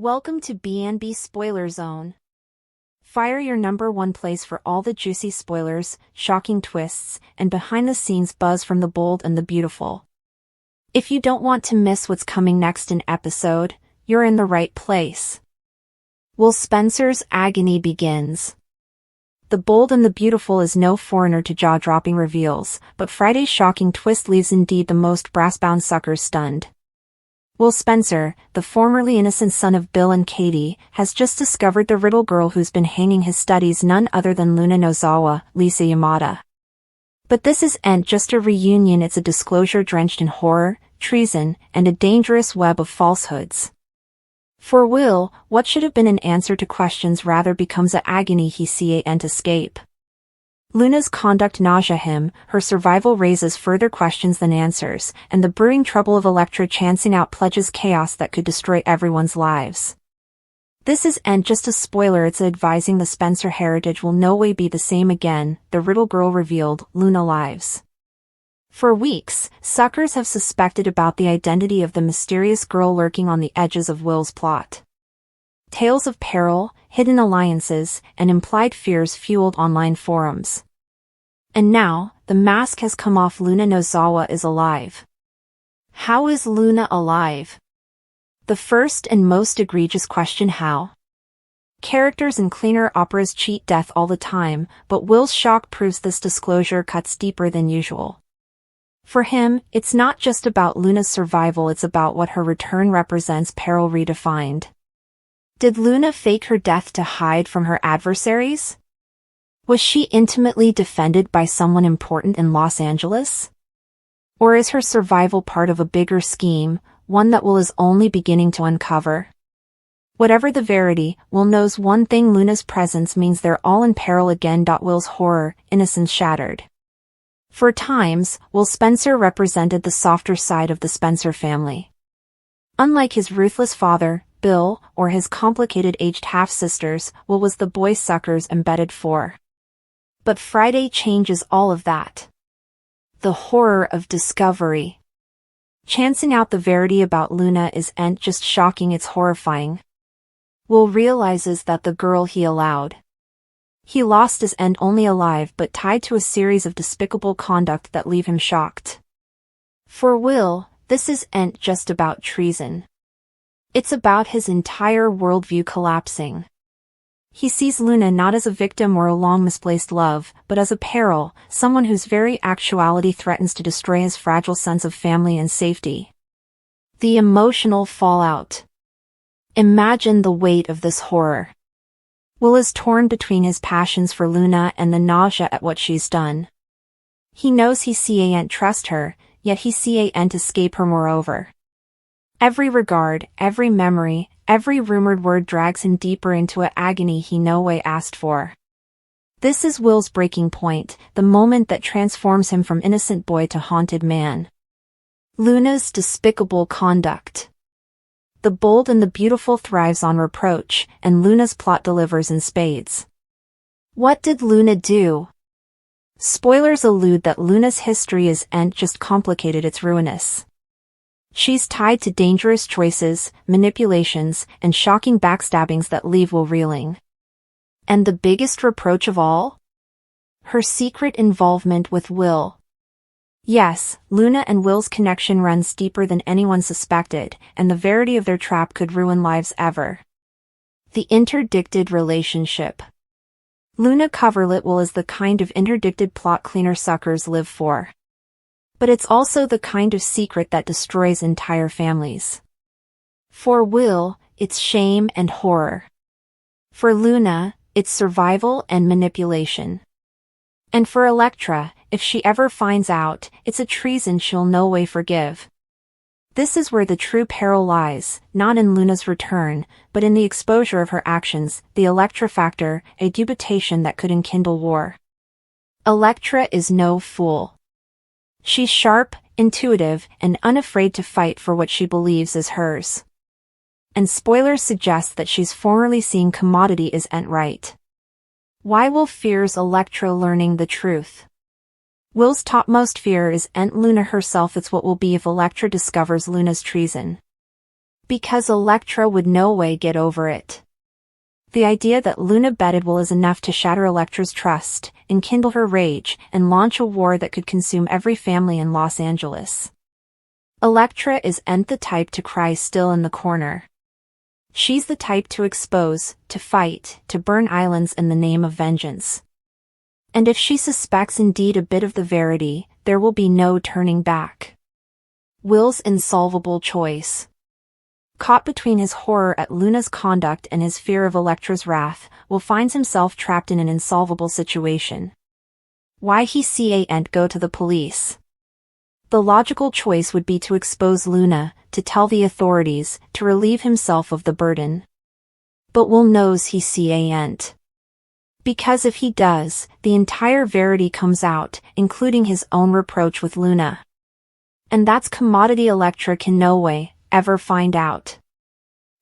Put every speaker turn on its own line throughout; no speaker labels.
Welcome to B&B Spoiler Zone. Fire your #1 place for all the juicy spoilers, shocking twists, and behind-the-scenes buzz from the bold and the beautiful. If you don't want to miss what's coming next in episode, you're in the right place. Will Spencer's agony begins. The bold and the beautiful is no foreigner to jaw-dropping reveals, but Friday's shocking twist leaves indeed the most brass-bound suckers stunned. Will Spencer, the formerly innocent son of Bill and Katie, has just discovered the riddle girl who's been hanging his studies, none other than Luna Nozawa, Lisa Yamada. But this isn't just a reunion, it's a disclosure drenched in horror, treason, and a dangerous web of falsehoods. For Will, what should have been an answer to questions rather becomes an agony he can't escape. Luna's conduct nausea him, her survival raises further questions than answers, and the brewing trouble of Elektra chancing out pledges chaos that could destroy everyone's lives. This isn't just a spoiler, it's advising the Spencer heritage will no way be the same again, the riddle girl revealed, Luna lives. For weeks, suckers have suspected about the identity of the mysterious girl lurking on the edges of Will's plot. Tales of peril, hidden alliances, and implied fears fueled online forums. And now, the mask has come off. Luna Nozawa is alive. How is Luna alive? The first and most egregious question: how? Characters in cleaner operas cheat death all the time, but Will's shock proves this disclosure cuts deeper than usual. For him, it's not just about Luna's survival, it's about what her return represents: peril redefined. Did Luna fake her death to hide from her adversaries? Was she intimately defended by someone important in Los Angeles? Or is her survival part of a bigger scheme, one that Will is only beginning to uncover? Whatever the verity, Will knows one thing: Luna's presence means they're all in peril again. Will's horror, innocence shattered. For times, Will Spencer represented the softer side of the Spencer family. Unlike his ruthless father, Bill, or his complicated aged half-sisters, Will was the boy suckers embedded for. But Friday changes all of that. The horror of discovery. Chancing out the verity about Luna isn't just shocking, it's horrifying. Will realizes that the girl he allowed. He lost isn't only alive but tied to a series of despicable conduct that leave him shocked. For Will, this isn't just about treason. It's about his entire worldview collapsing. He sees Luna not as a victim or a long-misplaced love, but as a peril, someone whose very actuality threatens to destroy his fragile sense of family and safety. The emotional fallout. Imagine the weight of this horror. Will is torn between his passions for Luna and the nausea at what she's done. He knows he can't trust her, yet he can't escape her moreover. Every regard, every memory, every rumored word drags him deeper into an agony he no way asked for. This is Will's breaking point, the moment that transforms him from innocent boy to haunted man. Luna's despicable conduct. The bold and the beautiful thrives on reproach, and Luna's plot delivers in spades. What did Luna do? Spoilers allude that Luna's history isn't just complicated, it's ruinous. She's tied to dangerous choices, manipulations, and shocking backstabbings that leave Will reeling. And the biggest reproach of all? Her secret involvement with Will. Yes, Luna and Will's connection runs deeper than anyone suspected, and the verity of their trap could ruin lives ever. The interdicted relationship. Luna coverlet Will is the kind of interdicted plot cleaner suckers live for. But it's also the kind of secret that destroys entire families. For Will, it's shame and horror. For Luna, it's survival and manipulation. And for Elektra, if she ever finds out, it's a treason she'll no way forgive. This is where the true peril lies, not in Luna's return, but in the exposure of her actions, the Elektra factor, a dubitation that could enkindle war. Elektra is no fool. She's sharp, intuitive, and unafraid to fight for what she believes is hers. And spoilers suggest that she's formerly seen commodity isn't right. Why Will fears Elektra learning the truth? Will's topmost fear isn't Luna herself, it's what will be if Elektra discovers Luna's treason. Because Elektra would no way get over it. The idea that Luna bedded Will is enough to shatter Elektra's trust, enkindle her rage, and launch a war that could consume every family in Los Angeles. Elektra isn't the type to cry still in the corner. She's the type to expose, to fight, to burn islands in the name of vengeance. And if she suspects indeed a bit of the verity, there will be no turning back. Will's insolvable choice. Caught between his horror at Luna's conduct and his fear of Elektra's wrath, Will finds himself trapped in an insolvable situation. Why he can't go to the police? The logical choice would be to expose Luna, to tell the authorities, to relieve himself of the burden. But Will knows he can't. Because if he does, the entire verity comes out, including his own reproach with Luna. And that's commodity Elektra can no way ever find out.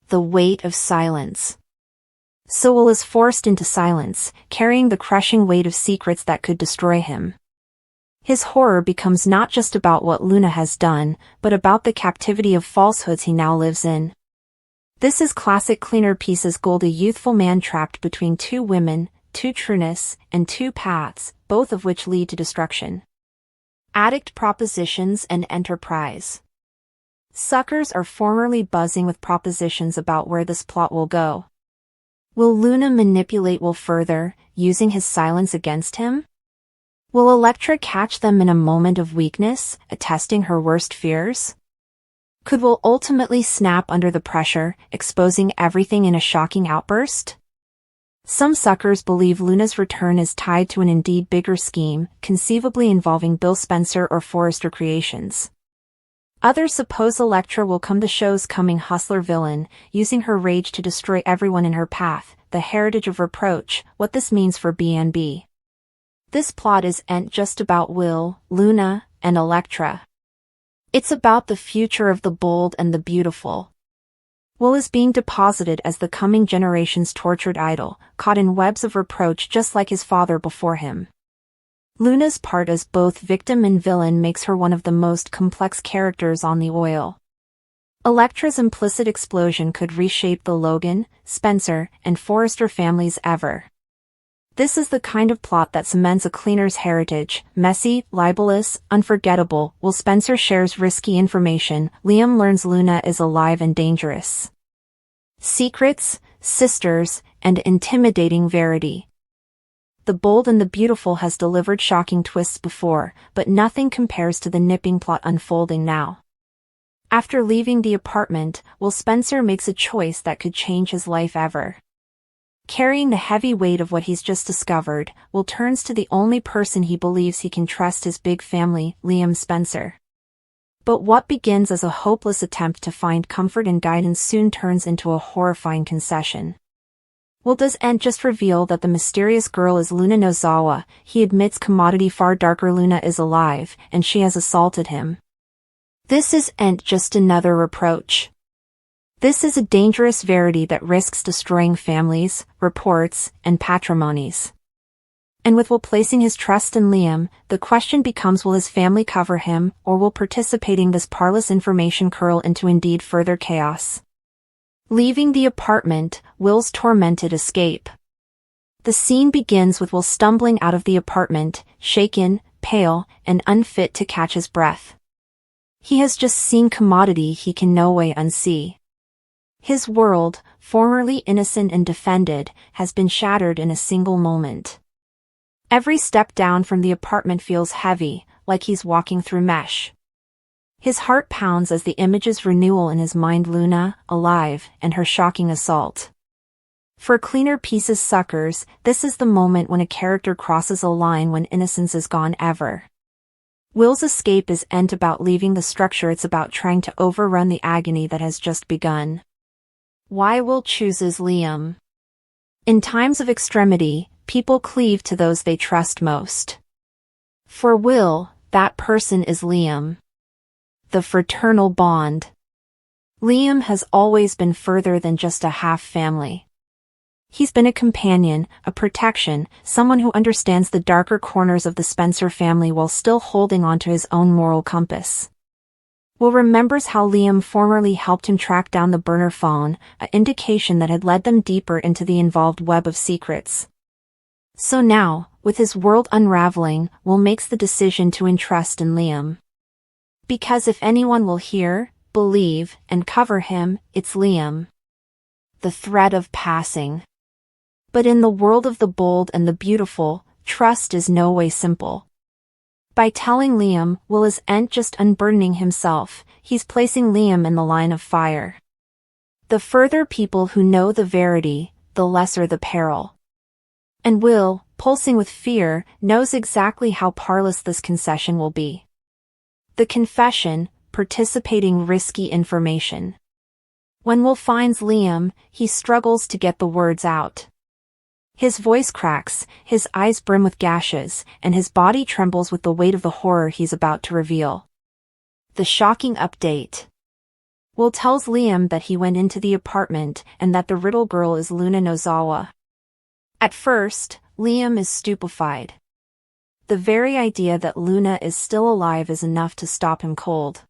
The weight of silence. So Will is forced into silence, carrying the crushing weight of secrets that could destroy him. His horror becomes not just about what Luna has done, but about the captivity of falsehoods he now lives in. This is classic Cleaner Pieces gold, a youthful man trapped between two women, two trueness, and two paths, both of which lead to destruction. Addict propositions and enterprise. Suckers are formerly buzzing with propositions about where this plot will go. Will Luna manipulate Will further, using his silence against him? Will Elektra catch them in a moment of weakness, attesting her worst fears? Could Will ultimately snap under the pressure, exposing everything in a shocking outburst? Some suckers believe Luna's return is tied to an indeed bigger scheme, conceivably involving Bill Spencer or Forrester Creations. Others suppose Elektra will come the show's coming hustler villain, using her rage to destroy everyone in her path, the heritage of reproach, what this means for B&B. This plot isn't just about Will, Luna, and Elektra. It's about the future of the bold and the beautiful. Will is being deposited as the coming generation's tortured idol, caught in webs of reproach just like his father before him. Luna's part as both victim and villain makes her one of the most complex characters on the oil. Elektra's implicit explosion could reshape the Logan, Spencer, and Forrester families ever. This is the kind of plot that cements a cleaner's heritage, messy, libelous, unforgettable. Will Spencer shares risky information, Liam learns Luna is alive and dangerous. Secrets, sisters, and intimidating verity. The Bold and the Beautiful has delivered shocking twists before, but nothing compares to the nipping plot unfolding now. After leaving the apartment, Will Spencer makes a choice that could change his life ever. Carrying the heavy weight of what he's just discovered, Will turns to the only person he believes he can trust, his big family, Liam Spencer. But what begins as a hopeless attempt to find comfort and guidance soon turns into a horrifying concession. Will doesn't just reveal that the mysterious girl is Luna Nozawa, he admits commodity far darker Luna is alive, and she has assaulted him. This isn't just another reproach. This is a dangerous verity that risks destroying families, reports, and patrimonies. And with Will placing his trust in Liam, the question becomes, will his family cover him, or will participating this parlous information curl into indeed further chaos? Leaving the apartment, Will's tormented escape. The scene begins with Will stumbling out of the apartment, shaken, pale, and unfit to catch his breath. He has just seen commodity he can no way unsee. His world, formerly innocent and defended, has been shattered in a single moment. Every step down from the apartment feels heavy, like he's walking through mesh. His heart pounds as the images renewal in his mind, Luna, alive, and her shocking assault. For Cleaner Pieces suckers, this is the moment when a character crosses a line when innocence is gone ever. Will's escape isn't about leaving the structure, it's about trying to overrun the agony that has just begun. Why Will chooses Liam? In times of extremity, people cleave to those they trust most. For Will, that person is Liam. The fraternal bond. Liam has always been further than just a half family. He's been a companion, a protection, someone who understands the darker corners of the Spencer family while still holding on to his own moral compass. Will remembers how Liam formerly helped him track down the burner phone, an indication that had led them deeper into the involved web of secrets. So now, with his world unraveling, Will makes the decision to entrust in Liam. Because if anyone will hear, believe, and cover him, it's Liam. The threat of passing. But in the world of the bold and the beautiful, trust is no way simple. By telling Liam, Will isn't just unburdening himself, he's placing Liam in the line of fire. The further people who know the verity, the lesser the peril. And Will, pulsing with fear, knows exactly how parlous this concession will be. The confession, participating risky information. When Will finds Liam, he struggles to get the words out. His voice cracks, his eyes brim with gashes, and his body trembles with the weight of the horror he's about to reveal. The shocking update. Will tells Liam that he went into the apartment and that the riddle girl is Luna Nozawa. At first, Liam is stupefied. The very idea that Luna is still alive is enough to stop him cold.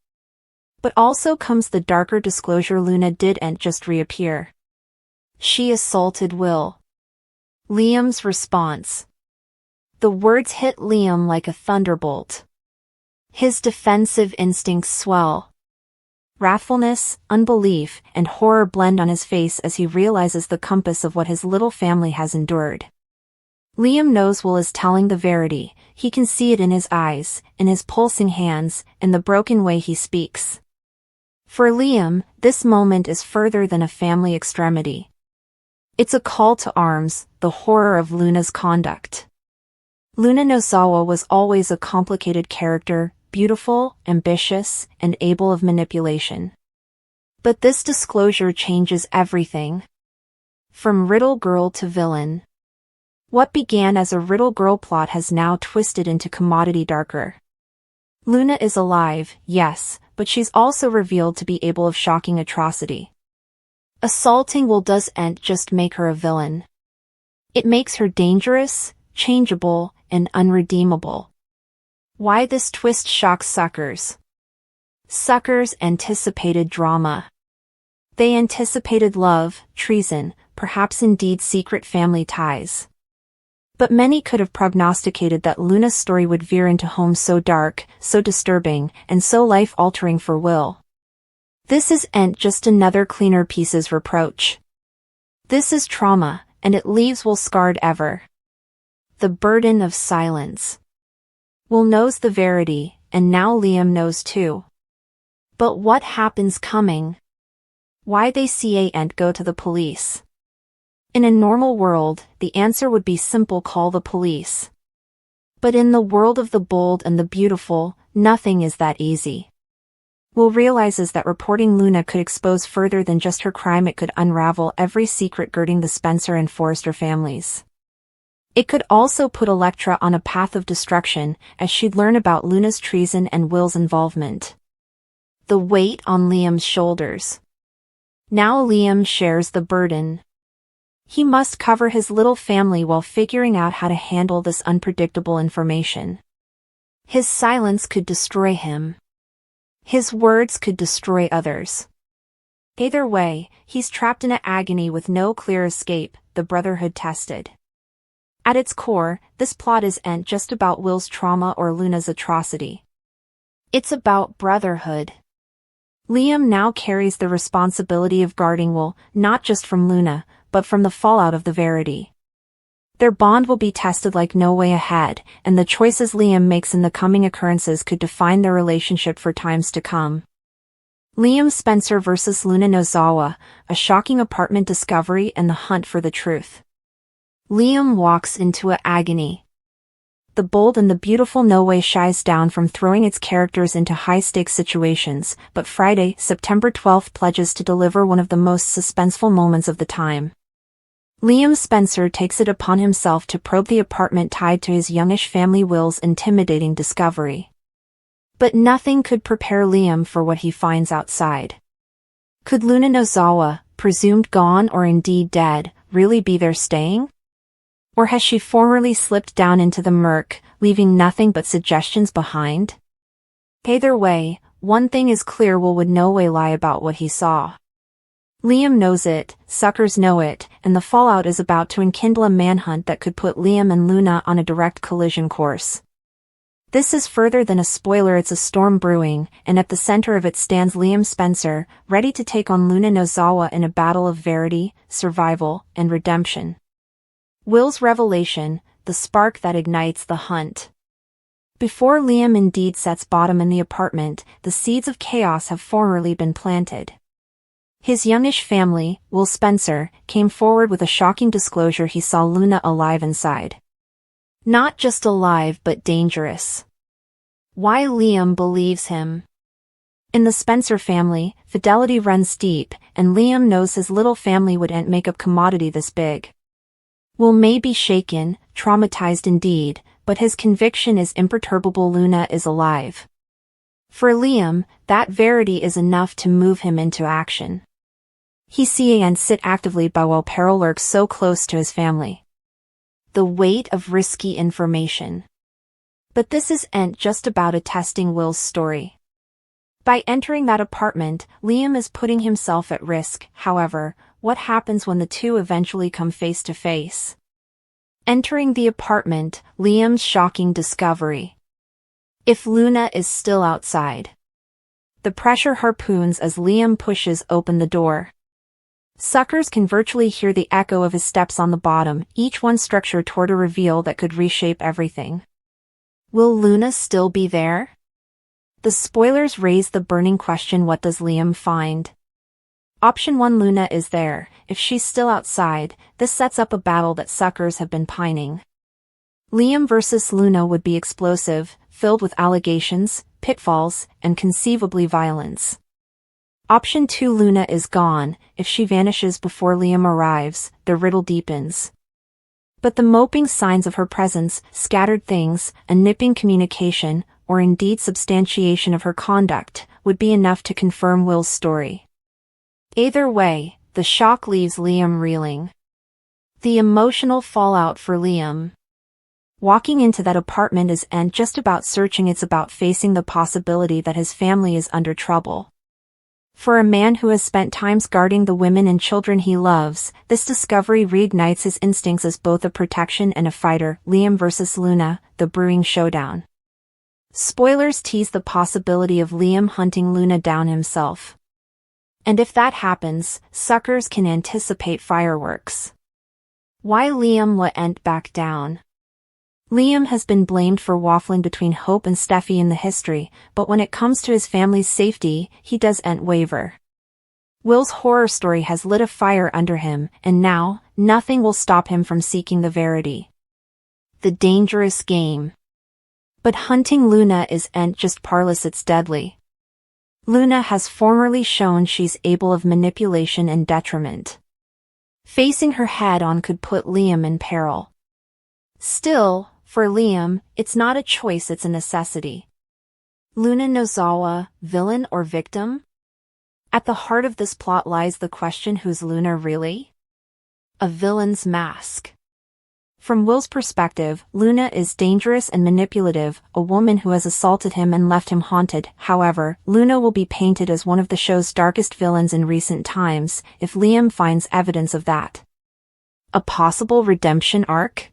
But also comes the darker disclosure: Luna didn't just reappear. She assaulted Will. Liam's response. The words hit Liam like a thunderbolt. His defensive instincts swell. Wrathfulness, unbelief, and horror blend on his face as he realizes the compass of what his little family has endured. Liam knows Will is telling the verity. He can see it in his eyes, in his pulsing hands, in the broken way he speaks. For Liam, this moment is further than a family extremity. It's a call to arms, the horror of Luna's conduct. Luna Nozawa was always a complicated character, beautiful, ambitious, and able of manipulation. But this disclosure changes everything. From riddle girl to villain. What began as a riddle girl plot has now twisted into commodity darker. Luna is alive, yes, but she's also revealed to be able of shocking atrocity. Assaulting Will doesn't just make her a villain. It makes her dangerous, changeable, and unredeemable. Why this twist shocks suckers? Suckers anticipated drama. They anticipated love, treason, perhaps indeed secret family ties. But many could have prognosticated that Luna's story would veer into homes so dark, so disturbing, and so life-altering for Will. This isn't just another cleaner piece's reproach. This is trauma, and it leaves Will scarred ever. The burden of silence. Will knows the verity, and now Liam knows too. But what happens coming? Why they can't go to the police? In a normal world, the answer would be simple: call the police. But in the world of the bold and the beautiful, nothing is that easy. Will realizes that reporting Luna could expose further than just her crime. It could unravel every secret girding the Spencer and Forrester families. It could also put Electra on a path of destruction, as she'd learn about Luna's treason and Will's involvement. The weight on Liam's shoulders. Now Liam shares the burden. He must cover his little family while figuring out how to handle this unpredictable information. His silence could destroy him. His words could destroy others. Either way, he's trapped in an agony with no clear escape, the Brotherhood tested. At its core, this plot isn't just about Will's trauma or Luna's atrocity. It's about brotherhood. Liam now carries the responsibility of guarding Will, not just from Luna, but from the fallout of the verity. Their bond will be tested like no way ahead, and the choices Liam makes in the coming occurrences could define their relationship for times to come. Liam Spencer vs. Luna Nozawa, a shocking apartment discovery and the hunt for the truth. Liam walks into an agony. The bold and the beautiful no way shies down from throwing its characters into high-stakes situations, but Friday, September 12th pledges to deliver one of the most suspenseful moments of the time. Liam Spencer takes it upon himself to probe the apartment tied to his youngish family Will's intimidating discovery. But nothing could prepare Liam for what he finds outside. Could Luna Nozawa, presumed gone or indeed dead, really be there staying? Or has she formerly slipped down into the murk, leaving nothing but suggestions behind? Either way, one thing is clear: Will would no way lie about what he saw. Liam knows it, suckers know it, and the fallout is about to enkindle a manhunt that could put Liam and Luna on a direct collision course. This is further than a spoiler, it's a storm brewing, and at the center of it stands Liam Spencer, ready to take on Luna Nozawa in a battle of verity, survival, and redemption. Will's revelation, the spark that ignites the hunt. Before Liam indeed sets bottom in the apartment, the seeds of chaos have formerly been planted. His youngish family, Will Spencer, came forward with a shocking disclosure: he saw Luna alive inside. Not just alive but dangerous. Why Liam believes him. In the Spencer family, fidelity runs deep, and Liam knows his little family wouldn't make a commodity this big. Will may be shaken, traumatized indeed, but his conviction is imperturbable: Luna is alive. For Liam, that verity is enough to move him into action. He see and sit actively by while peril lurks so close to his family. The weight of risky information. But this isn't just about attesting Will's story. By entering that apartment, Liam is putting himself at risk. However, what happens when the two eventually come face to face? Entering the apartment, Liam's shocking discovery. If Luna is still outside. The pressure harpoons as Liam pushes open the door. Suckers can virtually hear the echo of his steps on the bottom, each one structured toward a reveal that could reshape everything. Will Luna still be there? The spoilers raise the burning question: what does Liam find? Option 1: Luna is there. If she's still outside, this sets up a battle that suckers have been pining. Liam versus Luna would be explosive, filled with allegations, pitfalls, and conceivably violence. Option 2: Luna is gone. If she vanishes before Liam arrives, the riddle deepens. But the moping signs of her presence, scattered things, a nipping communication, or indeed substantiation of her conduct, would be enough to confirm Will's story. Either way, the shock leaves Liam reeling. The emotional fallout for Liam. Walking into that apartment isn't just about searching, it's about facing the possibility that his family is under trouble. For a man who has spent times guarding the women and children he loves, this discovery reignites his instincts as both a protection and a fighter. Liam versus Luna, the brewing showdown. Spoilers tease the possibility of Liam hunting Luna down himself. And if that happens, suckers can anticipate fireworks. Why Liam wouldn't back down. Liam has been blamed for waffling between Hope and Steffi in the history, but when it comes to his family's safety, he doesn't waver. Will's horror story has lit a fire under him, and now, nothing will stop him from seeking the verity. The dangerous game. But hunting Luna isn't just parlous, it's deadly. Luna has formerly shown she's able of manipulation and detriment. Facing her head-on could put Liam in peril. Still, for Liam, it's not a choice, it's a necessity. Luna Nozawa, villain or victim? At the heart of this plot lies the question: who's Luna really? A villain's mask. From Will's perspective, Luna is dangerous and manipulative, a woman who has assaulted him and left him haunted. However, Luna will be painted as one of the show's darkest villains in recent times, if Liam finds evidence of that. A possible redemption arc?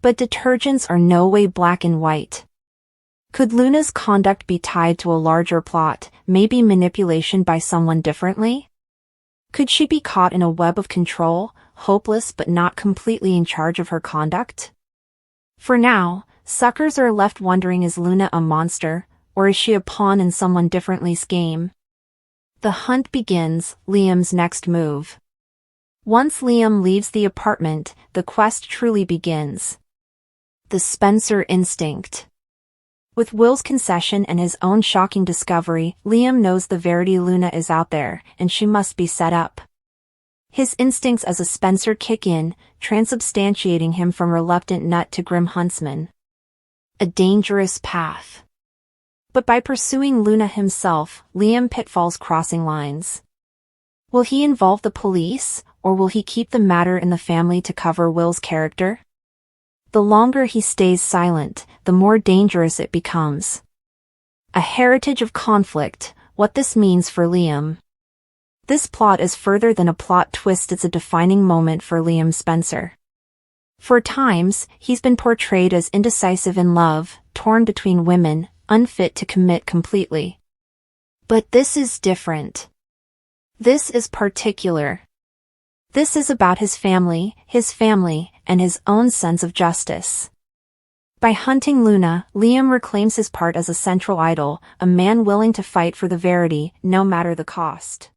But detergents are no way black and white. Could Luna's conduct be tied to a larger plot, maybe manipulation by someone differently? Could she be caught in a web of control, hopeless but not completely in charge of her conduct? For now, suckers are left wondering: is Luna a monster, or is she a pawn in someone differently's game? The hunt begins, Liam's next move. Once Liam leaves the apartment, the quest truly begins. The Spencer instinct. With Will's concession and his own shocking discovery, Liam knows the verity: Luna is out there, and she must be set up. His instincts as a Spencer kick in, transubstantiating him from reluctant nut to grim huntsman. A dangerous path. But by pursuing Luna himself, Liam pitfalls crossing lines. Will he involve the police, or will he keep the matter in the family to cover Will's character? The longer he stays silent, the more dangerous it becomes. A heritage of conflict, what this means for Liam. This plot is further than a plot twist, it's a defining moment for Liam Spencer. For times, he's been portrayed as indecisive in love, torn between women, unfit to commit completely. But this is different. This is particular. This is about his family, and his own sense of justice. By hunting Luna, Liam reclaims his part as a central idol, a man willing to fight for the verity, no matter the cost.